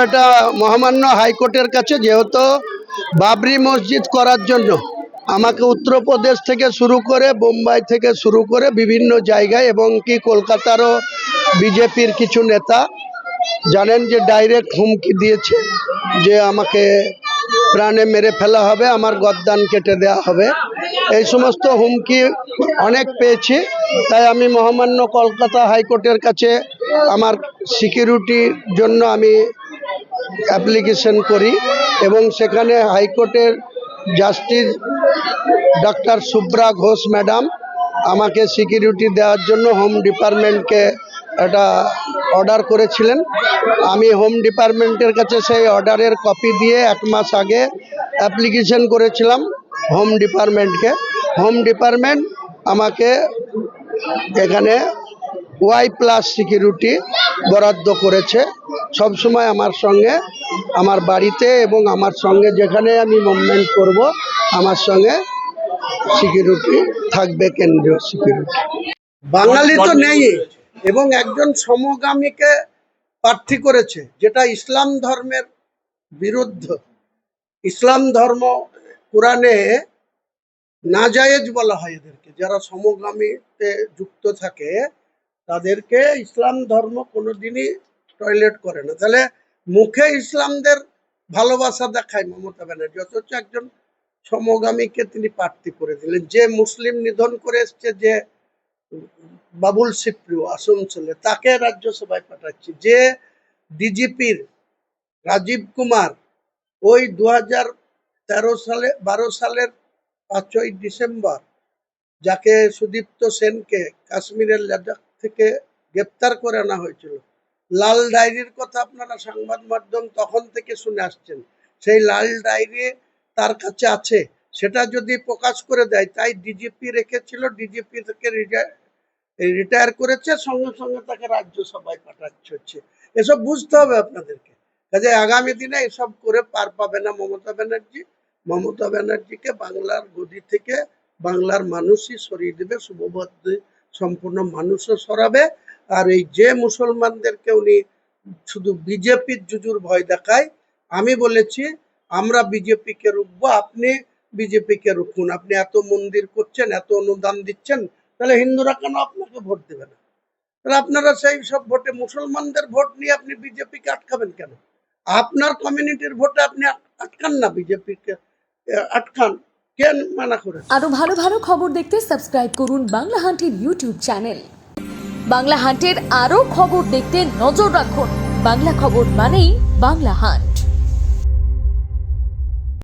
এটা মহামান্য হাইকোর্টের কাছে, যেহেতু বাবরি মসজিদ করার জন্য আমাকে উত্তরপ্রদেশ থেকে শুরু করে, বোম্বাই থেকে শুরু করে বিভিন্ন জায়গায় এবং কি কলকাতারও বিজেপির কিছু নেতা জানেন যে ডাইরেক্ট হুমকি দিয়েছে যে আমাকে প্রাণে মেরে ফেলা হবে, আমার গর্দান কেটে দেওয়া হবে। এই সমস্ত হুমকি অনেক পেয়েছি। তাই আমি মহামান্য কলকাতা হাইকোর্টের কাছে আমার সিকিউরিটির জন্য আমি অ্যাপ্লিকেশন করি এবং সেখানে হাইকোর্টের justice doctor Subra Ghosh madam আমাকে সিকিউরিটি দেওয়ার জন্য হোম ডিপার্টমেন্টকে একটা অর্ডার করেছিলেন। আমি হোম ডিপার্টমেন্টের কাছে সেই অর্ডারের কপি দিয়ে 1 মাস আগে অ্যাপ্লিকেশন করেছিলাম হোম ডিপার্টমেন্টকে। হোম ডিপার্টমেন্ট আমাকে এখানে Y+ সিকিউরিটি বরাদ্দ করেছে। সবসময় আমার সঙ্গে, আমার বাড়িতে এবং আমার সঙ্গে যেখানে আমি মুভমেন্ট করব, আমার সঙ্গে সিকিউরিটি থাকবে, কেন্দ্রীয় সিকিউরিটি। বাঙালি তো নেই এবং একজন সমগামীকে প্রার্থী করেছে, যেটা ইসলাম ধর্মের বিরুদ্ধ। ইসলাম ধর্ম কোরআনে নাজায়েজ বলা হয় এদেরকে, যারা সমগামীতে যুক্ত থাকে তাদেরকে ইসলাম ধর্ম কোনোদিনই টয়লেট করে না। তাহলে মুখে ইসলামদের ভালোবাসা দেখায় মমতা ব্যানার্জি, অথচ একজন সমগামীকে তিনি প্রার্থী করে দিলেন। যে মুসলিম নিধন করে এসছে, যে বাবুল সিপ্রিয় আসানসোলে, তাকে রাজ্যসভায় পাঠাচ্ছি। যে ডিজিপির রাজীব কুমার ওই 2012 সালের 5ই ডিসেম্বর যাকে সুদীপ্ত সেনকে কাশ্মীরের লাদাখ থেকে গ্রেপ্তার করে আনা হয়েছিল, লাল ডায়েরির কথা আপনারা সংবাদ মাধ্যম তখন থেকে শুনে আসছেন। সেই লাল ডায়েরি তার কাছে আছে, সেটা যদি প্রকাশ করে দেয়, তাই ডিজিপি রেখেছিল, ডিজিপি থেকে রিটায়ার করেছে, সঙ্গে সঙ্গে তাকে রাজ্যসভায় পাঠাচ্ছে হচ্ছে। এসব বুঝতে হবে আপনাদেরকে। কাজে আগামী দিনে এসব করে পার পাবে না মমতা ব্যানার্জি। মমতা ব্যানার্জিকে বাংলার গদি থেকে বাংলার মানুষই সরিয়ে দেবে, শুভবুদ্ধি সম্পূর্ণ মানুষও সরাবে। আর এই যে মুসলমানদেরকে উনি শুধু বিজেপির জুজুর ভয় দেখায়, আমি বলেছি আমরা বিজেপিকে রুখবো, আপনি বিজেপিকে রুখুন। আপনি এত মন্দির করছেন, এত অনুদান দিচ্ছেন, তাহলে হিন্দুরা কেন আপনাকে ভোট দেবে না? তাহলে আপনারা সেই সব ভোটে, মুসলমানদের ভোট নিয়ে আপনি বিজেপিকে আটকাবেন কেন? আপনার কমিউনিটির ভোটে আপনি আটকান না, বিজেপিকে আটকান। কেন মানা করে? আরো ভালো ভালো খবর দেখতে সাবস্ক্রাইব করুন বাংলা হান্টের ইউটিউব চ্যানেল। বাংলা হান্টের আরো খবর দেখতে নজর রাখুন। বাংলা খবর মানেই বাংলা হান্ট।